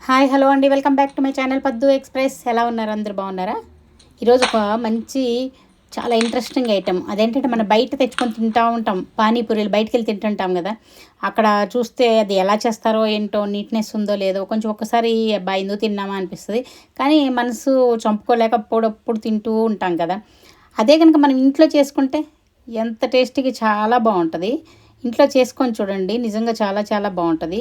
Hi hello అండి, welcome back to my channel పద్దు express. ఎలా ఉన్నారు? అందరు బాగున్నారా? ఈరోజు ఒక మంచి చాలా ఇంట్రెస్టింగ్ ఐటెం. అదేంటంటే మనం బయట తెచ్చుకొని తింటూ ఉంటాం, పానీపూరీలు బయటకు వెళ్ళి తింటుంటాం కదా. అక్కడ చూస్తే అది ఎలా చేస్తారో ఏంటో, నీట్నెస్ ఉందో లేదో కొంచెం ఒక్కసారి అబ్బా ఎందుకు తిన్నామా అనిపిస్తుంది. కానీ మనసు చంపుకోలేక అప్పుడప్పుడు తింటూ ఉంటాం కదా. అదే కనుక మనం ఇంట్లో చేసుకుంటే ఎంత టేస్టీగా చాలా బాగుంటుంది. ఇంట్లో చేసుకొని చూడండి, నిజంగా చాలా చాలా బాగుంటుంది.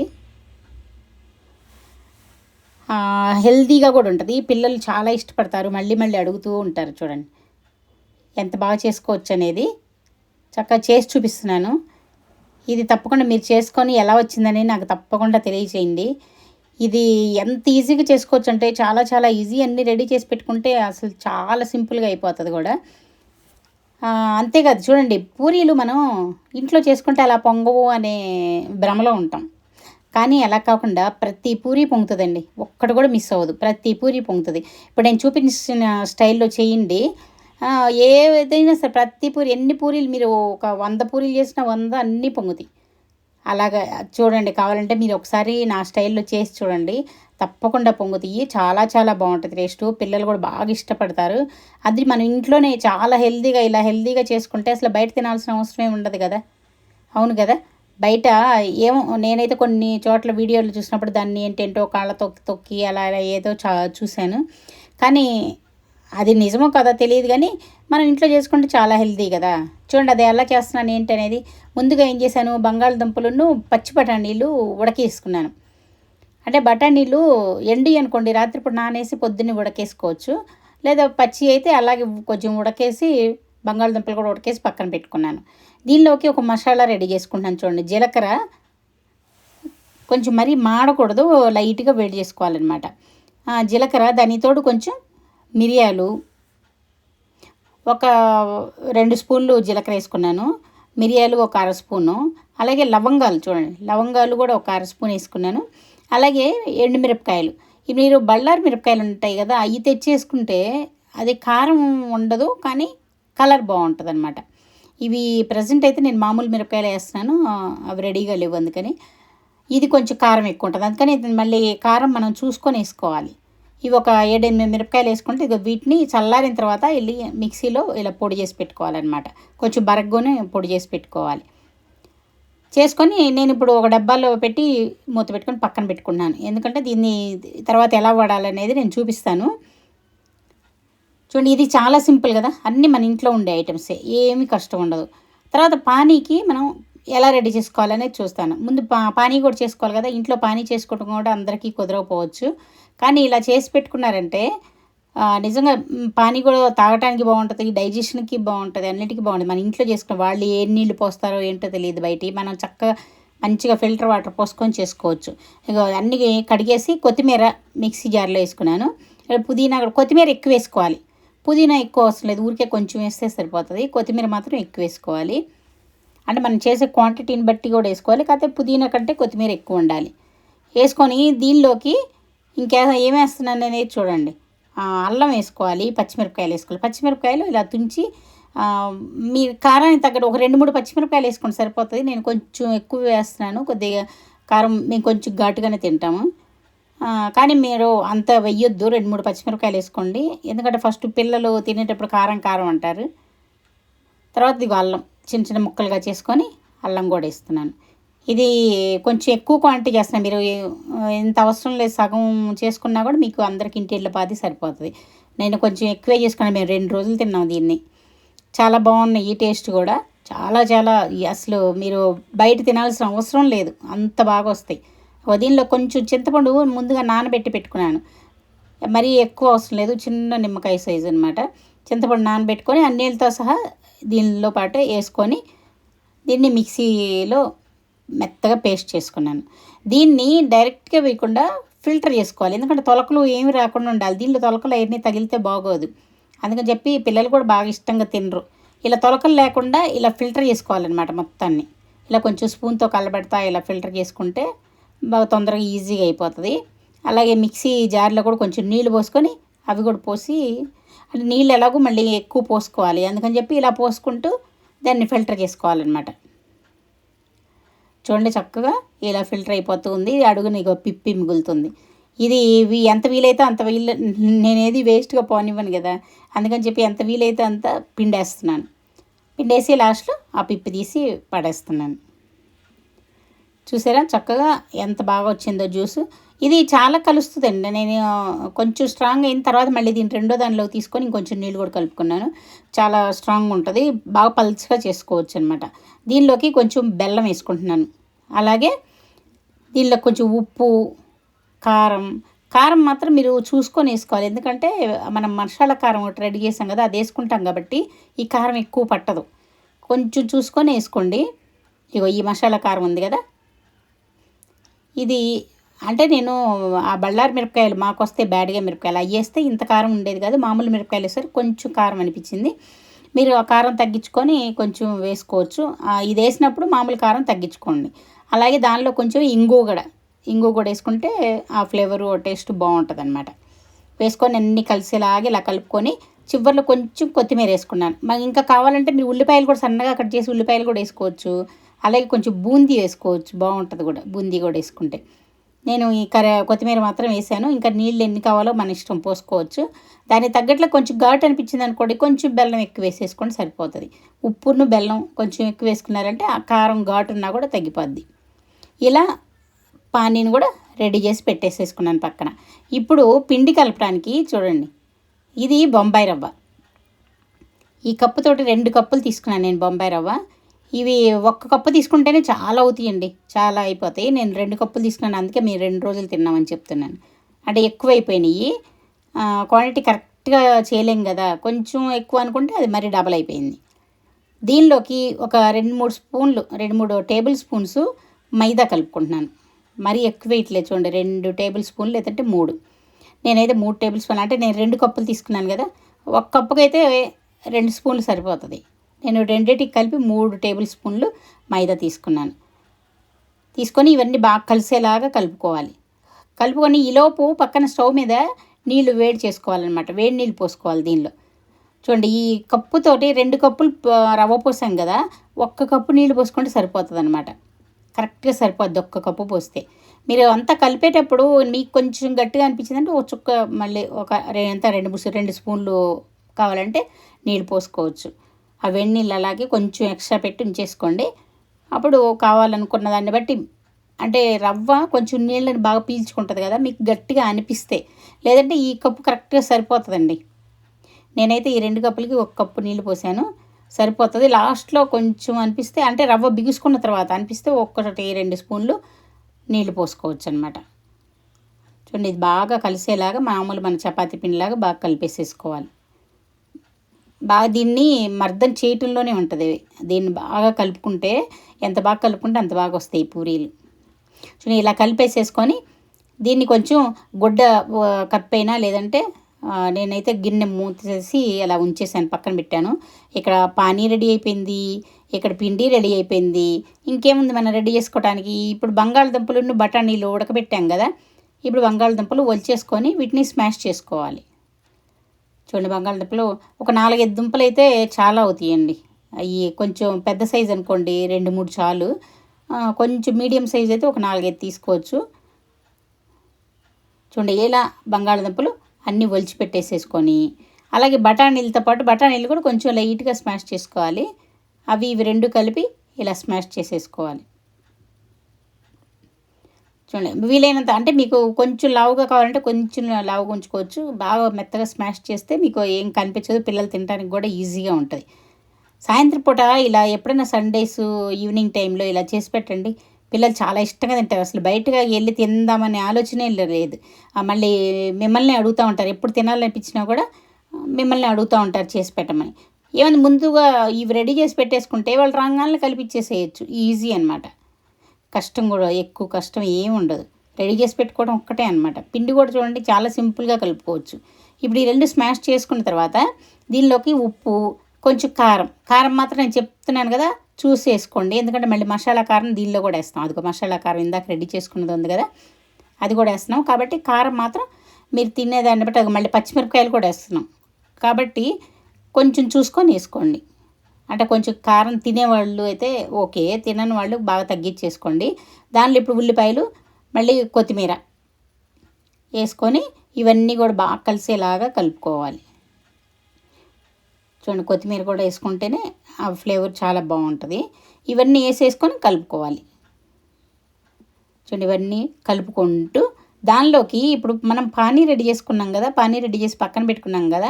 హెల్తీగా కూడా ఉంటుంది. పిల్లలు చాలా ఇష్టపడతారు, మళ్ళీ మళ్ళీ అడుగుతూ ఉంటారు. చూడండి ఎంత బాగా చేసుకోవచ్చు అనేది చక్కగా చేసి చూపిస్తున్నాను. ఇది తప్పకుండా మీరు చేసుకొని ఎలా వచ్చిందని నాకు తప్పకుండా తెలియచేయండి. ఇది ఎంత ఈజీగా చేసుకోవచ్చు అంటే చాలా చాలా ఈజీ. అన్నీ రెడీ చేసి పెట్టుకుంటే అసలు చాలా సింపుల్గా అయిపోతుంది కూడా. అంతేకాదు, చూడండి పూరీలు మనం ఇంట్లో చేసుకుంటే అలా పొంగవు అనే భ్రమలో ఉంటాం. కానీ అలా కాకుండా ప్రతి పూరి పొంగుతుందండి, ఒక్కటి కూడా మిస్ అవ్వదు. ప్రతి పూరి పొంగుతుంది. ఇప్పుడు నేను చూపించిన స్టైల్లో చేయండి. ఏదైనా సరే ప్రతి పూరి, ఎన్ని పూరీలు మీరు ఒక 100 పూరీలు చేసినా 100 అన్నీ పొంగుతాయి. అలాగా చూడండి, కావాలంటే మీరు ఒకసారి నా స్టైల్లో చేసి చూడండి, తప్పకుండా పొంగుతాయి. చాలా చాలా బాగుంటుంది టేస్టు. పిల్లలు కూడా బాగా ఇష్టపడతారు. అది మనం ఇంట్లోనే చాలా హెల్తీగా ఇలా హెల్తీగా చేసుకుంటే అసలు బయట తినాల్సిన అవసరమే ఉండదు కదా. అవును కదా. బయట ఏమో, నేనైతే కొన్ని చోట్ల వీడియోలు చూసినప్పుడు దాన్ని ఏంటేంటో కాళ్ళ తొక్కి తొక్కి అలా అలా ఏదో చూశాను. కానీ అది నిజమో కదా తెలియదు. కానీ మనం ఇంట్లో చేసుకుంటే చాలా హెల్తీ కదా. చూడండి అది ఎలా చేస్తున్నాను ఏంటి అనేది. ముందుగా ఏం చేశాను, బంగాళదుంపలను పచ్చి బఠానీలు ఉడకేసుకున్నాను. అంటే బఠానీలు ఎండి అనుకోండి, రాత్రిపూట నానేసి పొద్దున్నే ఉడకేసుకోవచ్చు. లేదా పచ్చి అయితే అలాగే కొంచెం ఉడకేసి బంగాళదుంపలు కూడా ఉడకేసి పక్కన పెట్టుకున్నాను. దీనిలోకి ఒక మసాలా రెడీ చేసుకుంటున్నాను. చూడండి, జీలకర్ర కొంచెం మరీ మాడకూడదు, లైట్గా వేడి చేసుకోవాలన్నమాట. జీలకర్ర, దానితోడు కొంచెం మిరియాలు, ఒక 2 స్పూన్లు జీలకర్ర వేసుకున్నాను. మిరియాలు ఒక అర స్పూను, అలాగే లవంగాలు, చూడండి లవంగాలు కూడా ఒక అర స్పూన్ వేసుకున్నాను. అలాగే ఎండుమిరపకాయలు. ఇవి మీరు బళ్ళారి మిరపకాయలు ఉంటాయి కదా, అవి తెచ్చేసుకుంటే అది కారం ఉండదు, కానీ కలర్ బాగుంటుంది అనమాట. ఇవి ప్రజెంట్ అయితే నేను మామూలు మిరపకాయలు వేస్తున్నాను, అవి రెడీగా లేవు అందుకని. ఇది కొంచెం కారం ఎక్కువ ఉంటుంది, అందుకని మళ్ళీ కారం మనం చూసుకొని వేసుకోవాలి. ఇవి ఒక 7-8 మిరపకాయలు వేసుకుంటే ఇక వీటిని చల్లారిన తర్వాత వెళ్ళి మిక్సీలో ఇలా పొడి చేసి పెట్టుకోవాలన్నమాట. కొంచెం బరగ్గానే పొడి చేసి పెట్టుకోవాలి. చేసుకొని నేను ఇప్పుడు ఒక డబ్బాలో పెట్టి మూత పెట్టుకొని పక్కన పెట్టుకున్నాను. ఎందుకంటే దీన్ని తర్వాత ఎలా వాడాలనేది నేను చూపిస్తాను. చూడండి, ఇది చాలా సింపుల్ కదా, అన్నీ మన ఇంట్లో ఉండే ఐటమ్సే, ఏమీ కష్టం ఉండదు. తర్వాత పానీకి మనం ఎలా రెడీ చేసుకోవాలనేది చూస్తాను. ముందు పానీ కూడా చేసుకోవాలి కదా. ఇంట్లో పానీ చేసుకోవడం కూడా అందరికీ కుదరకపోవచ్చు, కానీ ఇలా చేసి పెట్టుకున్నారంటే నిజంగా పానీ కూడా తాగటానికి బాగుంటుంది, డైజెషన్కి బాగుంటుంది, అన్నిటికీ బాగుంటుంది. మన ఇంట్లో చేసుకున్న వాళ్ళు ఏ నీళ్ళు పోస్తారో ఏంటో తెలియదు. బయట మనం చక్కగా మంచిగా ఫిల్టర్ వాటర్ పోసుకొని చేసుకోవచ్చు. ఇక అన్నీ కడిగేసి కొత్తిమీర మిక్సీ జార్లో వేసుకున్నాను. పుదీనా కూడా, కొత్తిమీర ఎక్కువ వేసుకోవాలి. పుదీనా ఎక్కువ అవసరం లేదు, ఊరికే కొంచెం వేస్తే సరిపోతుంది. కొత్తిమీర మాత్రం ఎక్కువ వేసుకోవాలి. అంటే మనం చేసే క్వాంటిటీని బట్టి కూడా వేసుకోవాలి, కాకపోతే పుదీనా కంటే కొత్తిమీర ఎక్కువ ఉండాలి. వేసుకొని దీనిలోకి ఇంకా ఏమేస్తున్నాను అనేది చూడండి. అల్లం వేసుకోవాలి, పచ్చిమిరపకాయలు వేసుకోవాలి. పచ్చిమిరపకాయలు ఇలా తుంచి మీ కారానికి తగ్గట్టు ఒక 2-3 పచ్చిమిరపకాయలు వేసుకొని సరిపోతుంది. నేను కొంచెం ఎక్కువ వేస్తున్నాను, కొద్దిగా కారం మేము కొంచెం ఘాటుగానే తింటాము. కానీ మీరు అంత వెయ్యొద్దు, 2-3 పచ్చిమిరపకాయలు వేసుకోండి. ఎందుకంటే ఫస్ట్ పిల్లలు తినేటప్పుడు కారం కారం అంటారు. తర్వాత ఇదిగో అల్లం చిన్న చిన్న ముక్కలుగా చేసుకొని అల్లం కూడా వేస్తున్నాను. ఇది కొంచెం ఎక్కువ క్వాంటిటీ చేస్తున్నాను. మీరు ఇంత అవసరం లేదు, సగం చేసుకున్నా కూడా మీకు అందరికి ఇంటిళ్ళ పాది సరిపోతుంది. నేను కొంచెం ఎక్కువే చేసుకున్నాను, మేము 2 రోజులు తిన్నాం దీన్ని. చాలా బాగున్నాయి, ఈ టేస్ట్ కూడా చాలా చాలా. అసలు మీరు బయట తినాల్సిన అవసరం లేదు, అంత బాగా వస్తాయి. దీనిలో కొంచెం చింతపండు ముందుగా నానబెట్టి పెట్టుకున్నాను. మరీ ఎక్కువ అవసరం లేదు, చిన్న నిమ్మకాయ సైజు అనమాట. చింతపండు నానబెట్టుకొని అన్నీళ్ళతో సహా దీనిలో పాటు వేసుకొని దీన్ని మిక్సీలో మెత్తగా పేస్ట్ చేసుకున్నాను. దీన్ని డైరెక్ట్గా వేయకుండా ఫిల్టర్ చేసుకోవాలి, ఎందుకంటే తొలకలు ఏమి రాకుండా ఉండాలి. దీనిలో తొలకలు అవన్నీ తగిలితే బాగోదు, అందుకని చెప్పి పిల్లలు కూడా బాగా ఇష్టంగా తినరు. ఇలా తొలకలు లేకుండా ఇలా ఫిల్టర్ చేసుకోవాలన్నమాట మొత్తాన్ని. ఇలా కొంచెం స్పూన్తో కలబెడతా ఇలా ఫిల్టర్ చేసుకుంటే బాగా తొందరగా ఈజీగా అయిపోతుంది. అలాగే మిక్సీ జార్లో కూడా కొంచెం నీళ్ళు పోసుకొని అవి కూడా పోసి, అంటే నీళ్ళు ఎలాగో మళ్ళీ ఎక్కువ పోసుకోవాలి, అందుకని చెప్పి ఇలా పోసుకుంటూ దాన్ని ఫిల్టర్ చేసుకోవాలన్నమాట. చూడండి చక్కగా ఇలా ఫిల్టర్ అయిపోతూ ఉంది. అడుగున ఇగో పిప్పి మిగులుతుంది. ఇది ఎంత వీలైతే అంత నేనేది వేస్ట్గా పోనివ్వను కదా, అందుకని చెప్పి ఎంత వీలైతే అంత పిండేస్తున్నాను. పిండేసి లాస్ట్లో ఆ పిప్పి తీసి పడేస్తున్నాను. చూసారా చక్కగా ఎంత బాగా వచ్చిందో జ్యూసు. ఇది చాలా కలుస్తుందండి. నేను కొంచెం స్ట్రాంగ్ అయిన తర్వాత మళ్ళీ దీన్ని రెండో దానిలో తీసుకొని ఇంకొంచెం నీళ్ళు కూడా కలుపుకున్నాను. చాలా స్ట్రాంగ్ ఉంటుంది, బాగా పల్చగా చేసుకోవచ్చు అనమాట. దీనిలోకి కొంచెం బెల్లం వేసుకుంటున్నాను. అలాగే దీనిలో కొంచెం ఉప్పు, కారం కారం మాత్రం మీరు చూసుకొని వేసుకోవాలి. ఎందుకంటే మనం మసాలా కారం ఒకటి రెడీ చేసాం కదా, అది వేసుకుంటాం కాబట్టి ఈ కారం ఎక్కువ పట్టదు. కొంచెం చూసుకొని వేసుకోండి. ఇగో ఈ మసాలా కారం ఉంది కదా, ఇది అంటే నేను ఆ బళ్ళారి మిరపకాయలు మాకు వస్తే బ్యాడ్గా మిరపకాయలు అవి వేస్తే ఇంత కారం ఉండేది కాదు. మామూలు మిరపకాయలు వేస్తారు, కొంచెం కారం అనిపించింది. మీరు ఆ కారం తగ్గించుకొని కొంచెం వేసుకోవచ్చు. ఇది వేసినప్పుడు మామూలు కారం తగ్గించుకోండి. అలాగే దానిలో కొంచెం ఇంగు కూడా వేసుకుంటే ఆ ఫ్లేవరు టేస్ట్ బాగుంటుంది అనమాట. వేసుకొని అన్నీ కలిసేలాగా ఇలా కలుపుకొని చివరిలో కొంచెం కొత్తిమీర వేసుకున్నాను. మాకు ఇంకా కావాలంటే మీరు ఉల్లిపాయలు కూడా సన్నగా కట్ చేసి ఉల్లిపాయలు కూడా వేసుకోవచ్చు. అలాగే కొంచెం బూందీ వేసుకోవచ్చు, బాగుంటుంది కూడా బూందీ కూడా వేసుకుంటే. నేను ఈ కొత్తిమీర మాత్రం వేసాను. ఇంకా నీళ్ళు ఎన్ని కావాలో మన ఇష్టం పోసుకోవచ్చు. దానికి తగ్గట్లో కొంచెం ఘాటు అనిపించింది అనుకోండి, కొంచెం బెల్లం ఎక్కువ వేసేసుకొని సరిపోతుంది. ఉప్పును బెల్లం కొంచెం ఎక్కువ వేసుకున్నారంటే ఆ కారం ఘాటు ఉన్నా కూడా తగ్గిపోద్ది. ఇలా పానీని కూడా రెడీ చేసి పెట్టేసేసుకున్నాను పక్కన. ఇప్పుడు పిండి కలపడానికి చూడండి, ఇది బొంబాయి రవ్వ. ఈ కప్పుతోటి 2 కప్పులు తీసుకున్నాను నేను బొంబాయి రవ్వ. ఇవి 1 కప్పు తీసుకుంటేనే చాలా అవుతాయండి, చాలా అయిపోతాయి. నేను 2 కప్పులు తీసుకున్నాను, అందుకే మీరు 2 రోజులు తిన్నామని చెప్తున్నాను. అంటే ఎక్కువైపోయినాయి, క్వాంటిటీ కరెక్ట్గా చేయలేం కదా, కొంచెం ఎక్కువ అనుకుంటే అది మరి డబల్ అయిపోయింది. దీనిలోకి ఒక 2-3 టేబుల్ స్పూన్స్ మైదా కలుపుకుంటున్నాను. మరీ ఎక్కువ వేయట్లేదు చూడండి, 2 టేబుల్ స్పూన్లు లేదంటే 3. నేనైతే 3 టేబుల్ స్పూన్లు, అంటే నేను 2 కప్పులు తీసుకున్నాను కదా, 1 కప్పుకైతే 2 స్పూన్లు సరిపోతుంది. నేను రెండింటికి కలిపి 3 టేబుల్ స్పూన్లు మైదా తీసుకున్నాను. తీసుకొని ఇవన్నీ బాగా కలిసేలాగా కలుపుకోవాలి. కలుపుకొని ఈలోపు పక్కన స్టవ్ మీద నీళ్లు వేడి చేసుకోవాలన్నమాట. వేడి నీళ్ళు పోసుకోవాలి దీనిలో. చూడండి, ఈ కప్పుతోటి 2 కప్పులు రవ్వ పోసాం కదా, 1 కప్పు నీళ్ళు పోసుకుంటే సరిపోతుంది అనమాట. కరెక్ట్గా సరిపోద్ది 1 కప్పు పోస్తే. మీరు అంతా కలిపేటప్పుడు మీకు కొంచెం గట్టిగా అనిపించిందంటే ఒక చుక్క మళ్ళీ ఒక 2 స్పూన్లు కావాలంటే నీళ్ళు పోసుకోవచ్చు. ఆ వేడి నీళ్ళు అలాగే కొంచెం ఎక్స్ట్రా పెట్టి ఉంచేసుకోండి. అప్పుడు కావాలనుకున్న దాన్ని బట్టి, అంటే రవ్వ కొంచెం నీళ్ళని బాగా పీల్చుకుంటుంది కదా, మీకు గట్టిగా అనిపిస్తే. లేదంటే ఈ కప్పు కరెక్ట్గా సరిపోతుందండి. నేనైతే ఈ 2 కప్పులకి 1 కప్పు నీళ్ళు పోసాను, సరిపోతుంది. లాస్ట్లో కొంచెం అనిపిస్తే, అంటే రవ్వ బిగుసుకున్న తర్వాత అనిపిస్తే 1-2 స్పూన్లు నీళ్ళు పోసుకోవచ్చు అనమాట. చూడండి, ఇది బాగా కలిసేలాగా మామూలు మన చపాతీ పిండిలాగా బాగా కలిపేసేసుకోవాలి. బాగా దీన్ని మర్దన చేయటంలోనే ఉంటుంది. దీన్ని బాగా కలుపుకుంటే, ఎంత బాగా కలుపుకుంటే అంత బాగా వస్తాయి పూరీలు. చూడండి, ఇలా కలిపేసేసుకొని దీన్ని కొంచెం గుడ్డ కప్పైనా లేదంటే నేనైతే గిన్నె మూసేసి అలా ఉంచేసాను, పక్కన పెట్టాను. ఇక్కడ పానీ రెడీ అయిపోయింది, ఇక్కడ పిండి రెడీ అయిపోయింది. ఇంకేముంది మనం రెడీ చేసుకోవడానికి? ఇప్పుడు బంగాళదుంపలను బఠానీలు ఉడకబెట్టాం కదా, ఇప్పుడు బంగాళదుంపలు ఒలిచేసుకొని వీటిని స్మాష్ చేసుకోవాలి. చూడండి, బంగాళదుంపలు ఒక 4-5 దుంపలు అయితే చాలా అవుతాయండి. అవి కొంచెం పెద్ద సైజు అనుకోండి 2-3 చాలు. కొంచెం మీడియం సైజ్ అయితే ఒక 4-5 తీసుకోవచ్చు. చూడండి, ఇలా బంగాళదుంపలు అన్నీ ఒలిచి పెట్టేసేసుకొని, అలాగే బఠానీలతో పాటు బఠానీలు కూడా కొంచెం లైట్గా స్మాష్ చేసుకోవాలి. ఇవి 2 కలిపి ఇలా స్మాష్ చేసేసుకోవాలి. చూడండి, వీలైనంత, అంటే మీకు కొంచెం లావుగా కావాలంటే కొంచెం లావుగా ఉంచుకోవచ్చు. బాగా మెత్తగా స్మాష్ చేస్తే మీకు ఏం కనిపించదు, పిల్లలు తినడానికి కూడా ఈజీగా ఉంటుంది. సాయంత్రం పూట ఇలా ఎప్పుడైనా సండేస్ ఈవినింగ్ టైంలో ఇలా చేసి పెట్టండి, పిల్లలు చాలా ఇష్టంగా తింటారు. అసలు బయటగా వెళ్ళి తిందామనే ఆలోచనే లేదు. మళ్ళీ మిమ్మల్ని అడుగుతూ ఉంటారు, ఎప్పుడు తినాలనిపించినా కూడా మిమ్మల్ని అడుగుతూ ఉంటారు చేసి పెట్టమని. ఏమైనా ముందుగా ఇవి రెడీ చేసి పెట్టేసుకుంటే వాళ్ళు రాగానే కలిపిచ్చేసేయచ్చు, ఈజీ అనమాట. కష్టం కూడా, ఎక్కువ కష్టం ఏమి ఉండదు. రెడీ చేసి పెట్టుకోవడం ఒక్కటే అనమాట. పిండి కూడా చూడండి చాలా సింపుల్గా కలుపుకోవచ్చు. ఇప్పుడు ఈ 2 స్మాష్ చేసుకున్న తర్వాత దీనిలోకి ఉప్పు, కొంచెం కారం మాత్రం నేను చెప్తున్నాను కదా, చూసి వేసుకోండి. ఎందుకంటే మళ్ళీ మసాలా కారం దీనిలో కూడా వేస్తాం. అదిగో మసాలా కారం ఇందాక రెడీ చేసుకున్నది ఉంది కదా, అది కూడా వేస్తున్నాం. కాబట్టి కారం మాత్రం మీరు తినేదాన్ని బట్టి, మళ్ళీ పచ్చిమిరపకాయలు కూడా వేస్తున్నాం కాబట్టి కొంచెం చూసుకొని వేసుకోండి. అంటే కొంచెం కారం తినేవాళ్ళు అయితే ఓకే, తినని వాళ్ళు బాగా తగ్గించేసుకోండి. దానిలో ఇప్పుడు ఉల్లిపాయలు, మళ్ళీ కొత్తిమీర వేసుకొని ఇవన్నీ కూడా బాగా కలిసేలాగా కలుపుకోవాలి. చూడండి, కొత్తిమీర కూడా వేసుకుంటేనే ఆ ఫ్లేవర్ చాలా బాగుంటుంది. ఇవన్నీ వేసేసుకొని కలుపుకోవాలి. చూడండి, ఇవన్నీ కలుపుకుంటూ దానిలోకి ఇప్పుడు మనం పానీ రెడీ చేసుకున్నాం కదా, పానీ రెడీ చేసి పక్కన పెట్టుకున్నాం కదా,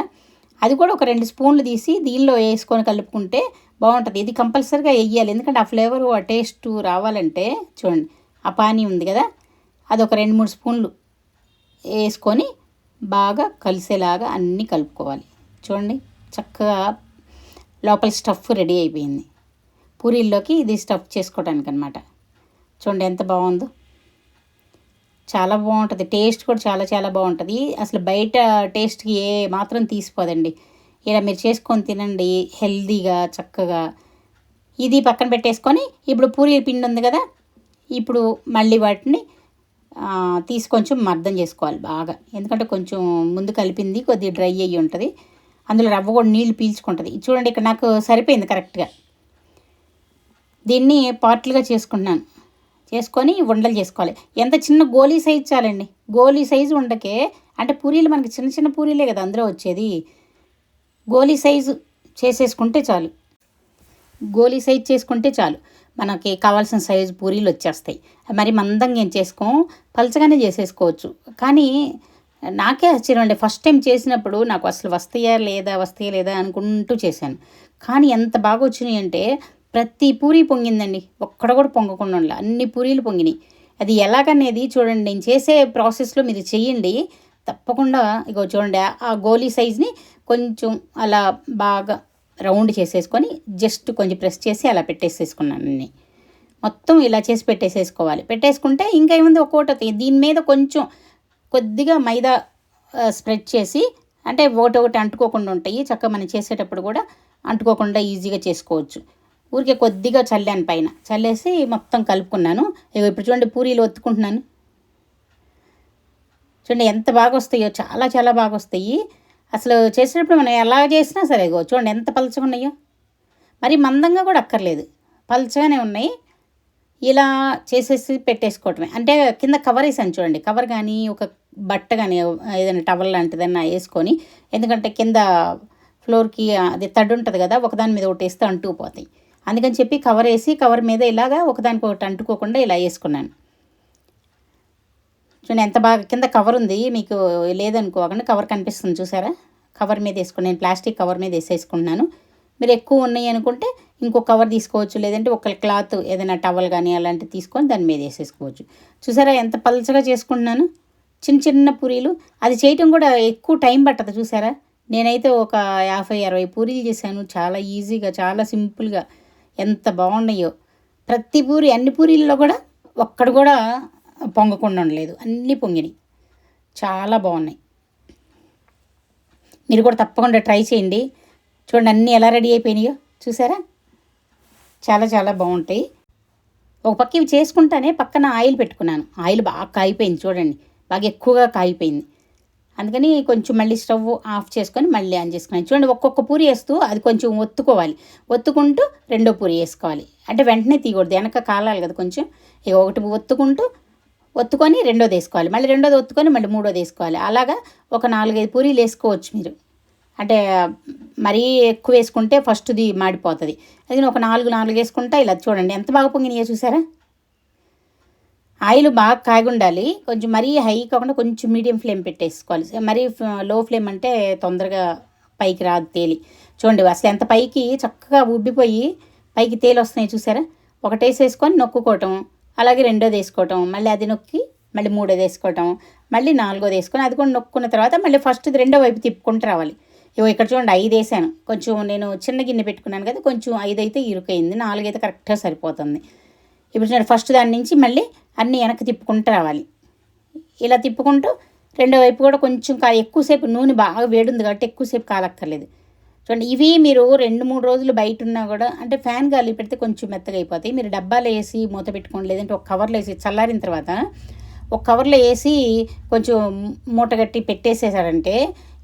అది కూడా ఒక 2 స్పూన్లు తీసి దీనిలో వేసుకొని కలుపుకుంటే బాగుంటుంది. ఇది కంపల్సరీగా వేయాలి, ఎందుకంటే ఆ ఫ్లేవరు ఆ టేస్ట్ రావాలంటే. చూడండి, ఆ పానీ ఉంది కదా, అది ఒక 2-3 స్పూన్లు వేసుకొని బాగా కలిసేలాగా అన్నీ కలుపుకోవాలి. చూడండి, చక్కగా లోపల స్టఫ్ రెడీ అయిపోయింది. పూరీల్లోకి ఇది స్టఫ్ చేసుకోవడానికి అనమాట. చూడండి ఎంత బాగుందో, చాలా బాగుంటుంది. టేస్ట్ కూడా చాలా చాలా బాగుంటుంది. అసలు బయట టేస్ట్కి ఏ మాత్రం తీసిపోదండి. ఇలా మీరు చేసుకొని తినండి, హెల్తీగా చక్కగా. ఇది పక్కన పెట్టేసుకొని ఇప్పుడు పూరీ పిండి ఉంది కదా, ఇప్పుడు మళ్ళీ వాటిని తీసి కొంచెం మర్దం చేసుకోవాలి బాగా, ఎందుకంటే కొంచెం ముందు కలిపింది కొద్దిగా డ్రై అయ్యి ఉంటుంది, అందులో రవ్వ కూడా నీళ్ళు పీల్చుకుంటుంది. చూడండి, ఇక్కడ నాకు సరిపోయింది కరెక్ట్గా. దీన్ని పార్ట్లుగా చేసుకుంటున్నాను. చేసుకొని ఉండలు చేసుకోవాలి. ఎంత చిన్న గోలీ సైజు చాలండి. గోలీ సైజు ఉండకే, అంటే పూరీలు మనకి చిన్న చిన్న పూరీలే కదా అందులో వచ్చేది. గోలీ సైజు చేసేసుకుంటే చాలు. గోలీ సైజు చేసుకుంటే చాలు, మనకి కావాల్సిన సైజు పూరీలు వచ్చేస్తాయి. మరి మందంగా ఏం చేసుకోం, పలచగానే చేసేసుకోవచ్చు. కానీ నాకే ఆశ్చర్యం అండి, ఫస్ట్ టైం చేసినప్పుడు నాకు అసలు వస్తాయా లేదా అనుకుంటూ చేశాను. కానీ ఎంత బాగా వచ్చినాయి అంటే ప్రతి పూరీ పొంగిందండి, ఒక్కడ కూడా పొంగకుండా ఉండాలి, అన్ని పూరీలు పొంగినాయి. అది ఎలాగనేది చూడండి, నేను చేసే ప్రాసెస్లో మీరు చెయ్యండి తప్పకుండా. ఇగో చూడండి, ఆ గోలీ సైజ్ని కొంచెం అలా బాగా రౌండ్ చేసేసుకొని జస్ట్ కొంచెం ప్రెస్ చేసి అలా పెట్టేసేసుకున్నాను. అన్నీ మొత్తం ఇలా చేసి పెట్టేసేసుకోవాలి. పెట్టేసుకుంటే ఇంకా ఏముంది, ఒక్కొక్కటి దీని మీద కొంచెం కొద్దిగా మైదా స్ప్రెడ్ చేసి, అంటే ఒకటి అంటుకోకుండా ఉంటాయి చక్కగా, మనం చేసేటప్పుడు కూడా అంటుకోకుండా ఈజీగా చేసుకోవచ్చు. ఊరికే కొద్దిగా చల్లాను, పైన చల్లేసి మొత్తం కలుపుకున్నాను. ఇప్పుడు చూడండి, పూరీలు ఒత్తుకుంటున్నాను. చూడండి ఎంత బాగా వస్తాయో, చాలా చాలా బాగా వస్తాయి. అసలు చేసేటప్పుడు మనం ఎలా చేసినా సరే చూడండి ఎంత పలచగా ఉన్నాయో. మరి మందంగా కూడా అక్కర్లేదు, పలచగానే ఉన్నాయి. ఇలా చేసేసి పెట్టేసుకోవటమే. అంటే కింద కవర్ వేసాను చూడండి, కవర్ కానీ ఒక బట్ట కానీ ఏదైనా టవల్ లాంటిదన్నా వేసుకొని, ఎందుకంటే కింద ఫ్లోర్కి అది తడి ఉంటుంది కదా, ఒకదాని మీద ఒకటి వేస్తే అంటుకుపోతాయి. అందుకని చెప్పి కవర్ వేసి, కవర్ మీద ఇలాగా ఒకదానికి ఒకటి అంటుకోకుండా ఇలా వేసుకున్నాను. చూడండి ఎంత బాగా, కింద కవర్ ఉంది, మీకు లేదనుకోకుండా కవర్ కనిపిస్తుంది చూసారా, కవర్ మీద వేసుకుని నేను ప్లాస్టిక్ కవర్ మీద వేసేసుకుంటున్నాను. మీరు ఎక్కువ ఉన్నాయి అనుకుంటే ఇంకో కవర్ తీసుకోవచ్చు, లేదంటే ఒక క్లాత్ ఏదైనా టవల్ కానీ అలాంటివి తీసుకొని దాని మీద వేసేసుకోవచ్చు. చూసారా ఎంత పలచగా చేసుకుంటున్నాను, చిన్న చిన్న పూరీలు. అది చేయటం కూడా ఎక్కువ టైం పట్టదు చూసారా. నేనైతే ఒక 50-60 పూరీలు చేశాను, చాలా ఈజీగా, చాలా సింపుల్గా. ఎంత బాగున్నాయో ప్రతి పూరి, అన్ని పూరీల్లో కూడా ఒక్కడు కూడా పొంగకుండా ఉండలేదు, అన్నీ పొంగినాయి, చాలా బాగున్నాయి. మీరు కూడా తప్పకుండా ట్రై చేయండి. చూడండి అన్నీ ఎలా రెడీ అయిపోయినాయో చూసారా, చాలా చాలా బాగుంటాయి. ఒక పక్క ఇవి చేసుకుంటానే పక్కన ఆయిల్ పెట్టుకున్నాను. ఆయిల్ బాగా కాగిపోయింది చూడండి, బాగా ఎక్కువగా కాగిపోయింది. అందుకని కొంచెం మళ్ళీ స్టవ్ ఆఫ్ చేసుకొని మళ్ళీ ఆన్ చేసుకున్నాను. చూడండి, ఒక్కొక్క పూరి వేస్తూ అది కొంచెం ఒత్తుకోవాలి, ఒత్తుకుంటూ రెండో పూరి వేసుకోవాలి. అంటే వెంటనే తీయకూడదు, వెనక కాలాలి కదా కొంచెం. ఇక ఒకటి ఒత్తుకొని రెండోది వేసుకోవాలి, మళ్ళీ రెండోది ఒత్తుకొని మళ్ళీ మూడోది వేసుకోవాలి. అలాగా ఒక 4-5 పూరీలు వేసుకోవచ్చు మీరు. అంటే మరీ ఎక్కువ వేసుకుంటే ఫస్ట్ది మాడిపోతుంది. అది ఒక 4 వేసుకుంటా ఇలా చూడండి ఎంత బాగా పొంగినాయో చూసారా. ఆయిల్ బాగా కాగి ఉండాలి, కొంచెం మరీ హై కాకుండా కొంచెం మీడియం ఫ్లేమ్ పెట్టేసుకోవాలి. మరీ లో ఫ్లేమ్ అంటే తొందరగా పైకి రాదు తేలి. చూడండి అసలు ఎంత పైకి చక్కగా ఉబ్బిపోయి పైకి తేలి వస్తున్నాయి చూసారా. ఒకటి వేసేసుకొని నొక్కుకోవటం, అలాగే రెండోది వేసుకోవటం, మళ్ళీ అది నొక్కి మళ్ళీ మూడోది వేసుకోవటం, మళ్ళీ నాలుగోది వేసుకొని అది కూడా నొక్కున్న తర్వాత మళ్ళీ ఫస్ట్ది రెండో వైపు తిప్పుకుంటూ రావాలి. ఇక్కడ చూడండి 5 వేసాను, కొంచెం నేను చిన్న గిన్నె పెట్టుకున్నాను కదా, కొంచెం 5 అయితే ఇరుకైంది, 4 అయితే కరెక్ట్గా సరిపోతుంది. ఇప్పుడు చూడండి ఫస్ట్ దాని నుంచి మళ్ళీ అన్నీ వెనక్కి తిప్పుకుంటూ రావాలి. ఇలా తిప్పుకుంటూ రెండో వైపు కూడా కొంచెం ఎక్కువసేపు, నూనె బాగా వేడుంది కాబట్టి ఎక్కువసేపు కాలక్కర్లేదు. చూడండి ఇవి మీరు 2-3 రోజులు బయట ఉన్నా కూడా, అంటే ఫ్యాన్ గాలి పెడితే కొంచెం మెత్తగా అయిపోతాయి. మీరు డబ్బాలో వేసి మూత పెట్టుకోండి, లేదంటే ఒక కవర్లో వేసి చల్లారిన తర్వాత ఒక కవర్లో వేసి కొంచెం మూట కట్టి పెట్టేసేసారంటే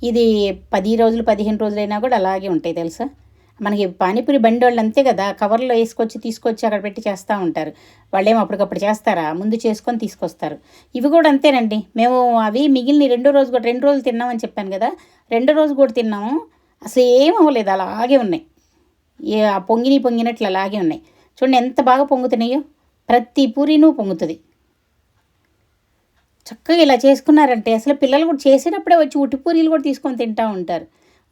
ఇది 10 రోజులు 15 రోజులైనా కూడా అలాగే ఉంటాయి తెలుసా. మనకి పానీపూరి బండి వాళ్ళు అంతే కదా, కవర్లో వేసుకొచ్చి తీసుకొచ్చి అక్కడ పెట్టి చేస్తూ ఉంటారు. వాళ్ళేమో అప్పటికప్పుడు చేస్తారా, ముందు చేసుకొని తీసుకొస్తారు. ఇవి కూడా అంతేనండి. మేము అవి మిగిలిన రెండో రోజు కూడా 2 రోజులు తిన్నామని చెప్పాను కదా, రెండో రోజు కూడా తిన్నాము. అసలు ఏం అవ్వలేదు, అలాగే ఉన్నాయి. పొంగినట్లు అలాగే ఉన్నాయి. చూడండి ఎంత బాగా పొంగుతున్నాయో, ప్రతి పూరీను పొంగుతుంది. చక్కగా ఇలా చేసుకున్నారంటే అసలు పిల్లలు కూడా చేసేటప్పుడే వచ్చి ఉట్టి పూరీలు కూడా తీసుకొని తింటూ ఉంటారు.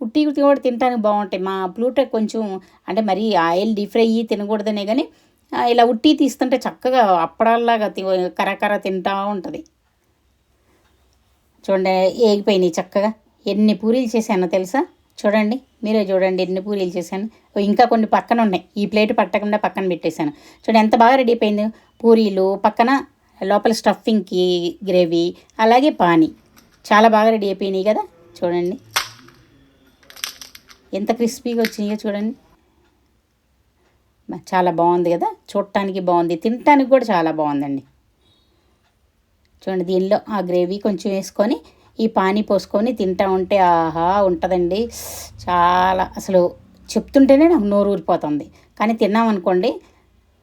ఉట్టి కూడా తినడానికి బాగుంటాయి. మా ప్లూటో కొంచెం అంటే మరీ ఆయిల్ డీప్ ఫ్రై తినకూడదనే కానీ ఇలా ఉట్టి తీస్తుంటే చక్కగా అప్పడాల్లాగా కరకర తింటూ ఉంటుంది. చూడండి ఏగిపోయినాయి చక్కగా. ఎన్ని పూరీలు చేశానో తెలుసా? చూడండి, మీరే చూడండి ఎన్ని పూరీలు చేశాను. ఇంకా కొన్ని పక్కన ఉన్నాయి, ఈ ప్లేట్ పట్టకుండా పక్కన పెట్టేశాను. చూడండి ఎంత బాగా రెడీ అయిపోయింది. పూరీలు పక్కన, లోపల స్టఫింగ్కి గ్రేవీ, అలాగే పానీ చాలా బాగా రెడీ అయిపోయినాయి కదా. చూడండి ఎంత క్రిస్పీగా వచ్చినాయో చూడండి. చాలా బాగుంది కదా, చూడటానికి బాగుంది, తినటానికి కూడా చాలా బాగుందండి. చూడండి దీనిలో ఆ గ్రేవీ కొంచెం వేసుకొని ఈ పానీ పోసుకొని తింటా ఉంటే ఆహా ఉంటుందండి. చాలా అసలు చెప్తుంటేనే నాకు నోరు ఊరిపోతుంది. కానీ తిన్నామనుకోండి,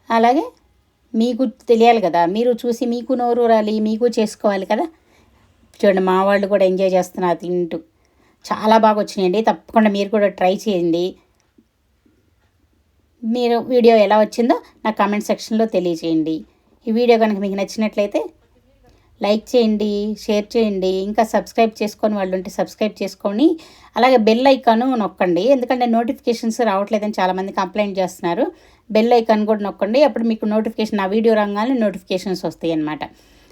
అలాగే మీకు తెలియాలి కదా, మీరు చూసి మీకు నోరు ఊరాలి, మీకు చేసుకోవాలి కదా. చూడండి మా వాళ్ళు కూడా ఎంజాయ్ చేస్తున్నారు తింటూ. చాలా బాగా వచ్చినాయండి. తప్పకుండా మీరు కూడా ట్రై చేయండి. మీరు వీడియో ఎలా వచ్చిందో నాకు కామెంట్ సెక్షన్లో తెలియజేయండి. ఈ వీడియో కనుక మీకు నచ్చినట్లయితే లైక్ చేయండి, షేర్ చేయండి. ఇంకా సబ్స్క్రైబ్ చేసుకొని వాళ్ళు ఉంటే సబ్స్క్రైబ్ చేసుకొని అలాగే బెల్ ఐకాను నొక్కండి. ఎందుకంటే నోటిఫికేషన్స్ రావట్లేదని చాలామంది కంప్లైంట్ చేస్తున్నారు. బెల్ ఐకాన్ కూడా నొక్కండి. అప్పుడు మీకు నోటిఫికేషన్, నా వీడియో రాగానే నోటిఫికేషన్స్ వస్తాయి అన్నమాట.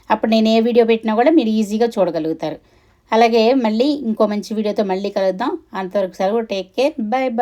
అప్పుడు నేను ఏ వీడియో పెట్టినా కూడా మీరు ఈజీగా చూడగలుగుతారు. అలాగే మళ్ళీ ఇంకో మంచి వీడియోతో మళ్ళీ కలుద్దాం. అంతవరకు సెలవు. Take care. By by.